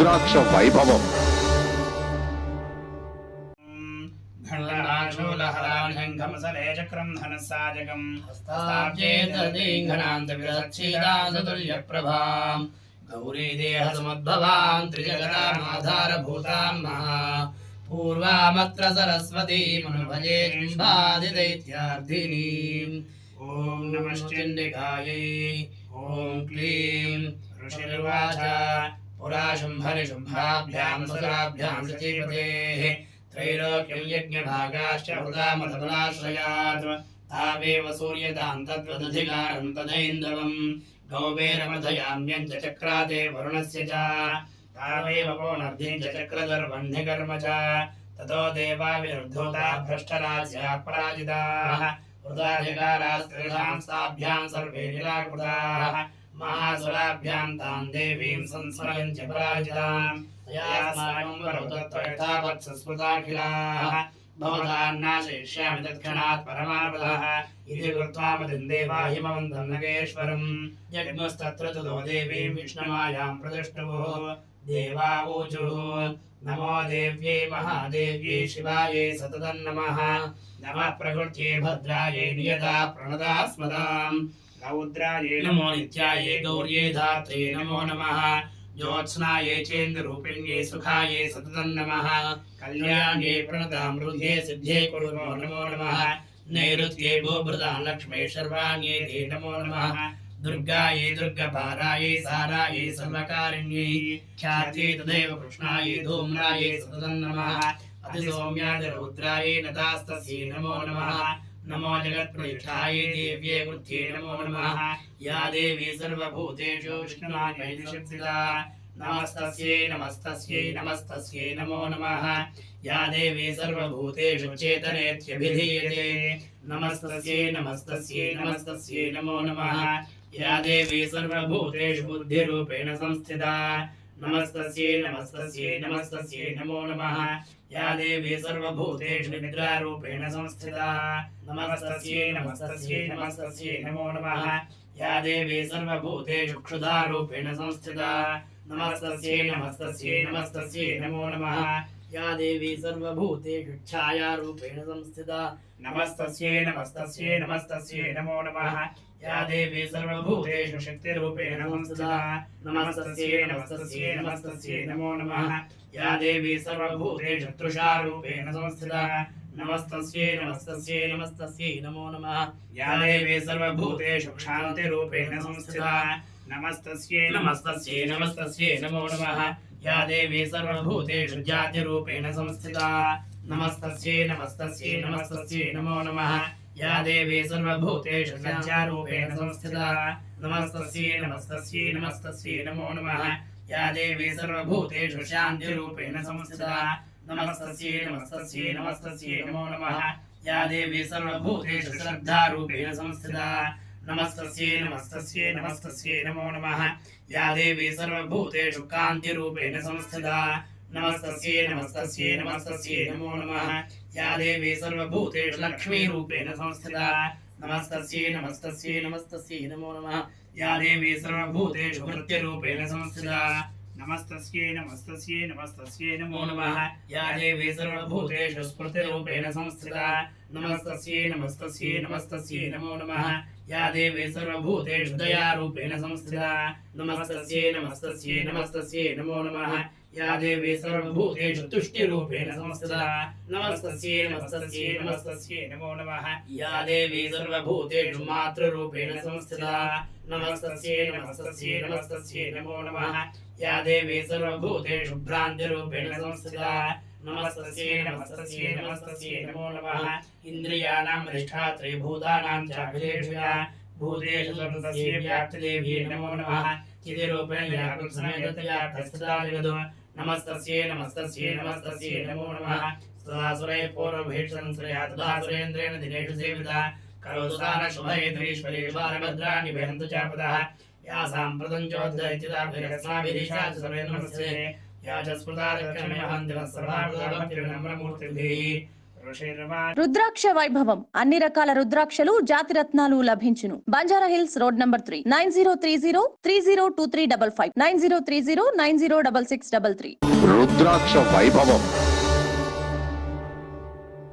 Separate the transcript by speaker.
Speaker 1: రుద్రాక్ష వైభవం.
Speaker 2: गौरी देह समुद्भवां त्रिजगतामाधारभूतां महा पूर्वामत्र सरस्वती मनुभजे बिम्बादिदैत्यार्थिनीम् ॐ नमश्चण्डिकायै ॐ क्लीं ऋषिर्वाच पुरा शुम्भनिशुम्भाभ्यां सुराभ्यां शचीपतेः त्रैलोक्यं यज्ञभागाश्च हृदामधबलाश्रयात् तावेव सूर्यतां तद्वदधिकारं तदैन्दवम् गौवेरमधयाम्यं च चक्राते वरुणस्य च तावेव कोणर्धिं च चक्रधर्वह्निकर्म च ततो देवा विरुद्धोता भ्रष्टराज्याः पराजिताः वृथाधिकारास्त्रिषां साभ्यां सर्वे निराकृताः महासुराभ्यां तां देवीं संस्मरन् च पराजितां तयास्माकं वरौतत्वयथावत् संस्मृताखिलाः भवतान्नाशयिष्यामि तत्क्षणात् परमार्थः इति कृत्वा मदिन्देवा हिमवन्तं नगेश्वरम् यज्ञस्तत्र ततो देवीं विष्णुमायां प्रतिष्ठुः देवा ऊचुः नमो देव्यै महादेव्यै शिवायै सततं नमः नमः प्रकृत्यै भद्रायै नियता प्रणता स्मताम् रौद्रायै नमो नित्यायै गौर्यै धात्रे नमो नमः ज्योत्स्नायै चेन्द्ररूपिण्यै सुखायै सततं नमः कल्याण्यै प्रणतां रुध्ये सिद्ध्यै कुर्मो नमो नमः नैऋत्यै भूभृतां लक्ष्मै शर्वाण्यै ते नमो नमः दुर्गायै दुर्गपारायै सारायै सर्वकारिण्यै ख्यात्यै तदैव कृष्णायै धूम्रायै सततं नमः अतिसौम्यादिरौद्रायै नतास्तस्यै नमो नमः नमो जगत्प्रतिष्ठायै देव्यै कृत्यै नमो नमः या देवी सर्वभूतेषु विष्णुमायै निषिप्सिता नमस्तस्यै नमस्तस्यै नमस्तस्यै नमो नमः या देवी सर्वभूतेषु चेतनेत्यभिधीयते नमस्तस्यै नमस्तस्यै नमस्तस्यै नमो नमः या देवी सर्वभूतेषु बुद्धिरूपेण संस्थिता नमस्तस्यै नमस्तस्यै नमस्तस्यै नमो नमः या देवी सर्वभूतेषु निद्रारूपेण संस्थिता नमस्तस्यै नमस्तस्यै नमस्तस्यै नमो नमः या देवी सर्वभूतेषु क्षुधारूपेण संस्थिता नमस्तस्यै नमस्तस्यै नमस्तस्यै नमो नमः या देवी सर्वभूतेषु छायारूपेण संस्थिता नमस्तस्यै नमस्तस्यै नमस्तस्यै नमो नमः या देवी सर्वभूतेषु शक्तिरूपेण संस्थिता नमस्तस्यै नमस्तस्यै नमस्तस्यै नमो नमः या देवी सर्वभूतेषु तृषारूपेण संस्थिता नमस्तस्यै नमस्तस्यै नमस्तस्यै नमो नमः या देवी सर्वभूतेषु क्षान्तिरूपेण संस्थिता नमस्तस्यै नमस्तस्यै नमस्तस्यै नमो नमः या देवी सर्वभूतेषु जातिरूपेण संस्थिता नमस्तस्यै नमस्तस्यै नमस्तस्यै नमो नमः या देवी सर्वभूतेषु सज्जारूपेण संस्थिता नमस्तस्यै नमस्तस्यै नमस्तस्यै नमो नमः या देवी सर्वभूतेषु शान्तिरूपेण संस्थिता नमस्तस्यै नमस्तस्यै नमस्तस्यै नमो नमः या देवी सर्वभूतेषु श्रद्धारूपेण संस्थिता नमस्तस्यै नमस्तस्यै नमस्तस्यै नमो नमः या देवी सर्वभूतेषु कान्तिरूपेण संस्थिता नमस्तस्यै नमस्तस्यै नमस्तस्यै नमो नमः या देवी सर्वभूतेषु लक्ष्मीरूपेण संस्थिता नमस्तस्यै नमस्तस्यै नमस्तस्यै नमो नमः या देवी सर्वभूतेषु कृत्यरूपेण संस्थिता नमस्तस्यै नमस्तस्यै नमस्तस्यै नमो नमः या देवी सर्वभूतेषु स्फूर्तिरूपेण संस्थिता नमस्तस्यै नमस्तस्यै नमस्तस्यै नमो नमः या देवी सर्वभूतेषु दयारूपेण संस्थिता नमस्तस्यै नमस्तस्यै नमस्तस्यै नमो नमः या देवी सर्वभूतेषु तुष्टिरूपेण संस्थिता नमस्तस्यै नमस्तस्यै नमस्तस्यै नमो नमः या देवी सर्वभूतेषु मातृरूपेण संस्थिता नमस्तस्यै नमस्तस्यै नमस्तस्यै नमो नमः या देवी सर्वभूतेषु भ्रान्तिरूपेण संस्थिता नमस्तस्यै नमस्तस्यै नमस्तस्यै नमो नमः इन्द्रियाणां अधिष्ठात्री भूतानां चाभिलेषया भूतेषु सर्वतस्यै व्याप्तिदेव्यै नमो नमः चितिरूपेण व्याकृतसमेततया प्रस्थिता जगतो नमस्तस्यै नमस्तस्यै नमस्तस्यै नमो नमः सदासुरैः पूर्वभीषणश्रया तथा सुरेन्द्रेण दिनेषु सेविता करोतु तानः शुभहेतुरीश्वरी बालभद्राणि भयन्तु चापदः या साम्प्रतं चोद्धरिचिताभिरस्माभिरीशा च सर्वे नमस्ते या च स्मृता दक्षिणमहन्तिवः सर्वार्थभक्तिर्नम्रमूर्तिभिः
Speaker 1: రుద్రాక్ష వైభవం అన్ని రకాల రుద్రాక్షలు జాతి రత్నాలు లభించును. Banjara hills road number 3 9030302355 9030906663.
Speaker 3: రుద్రాక్ష వైభవం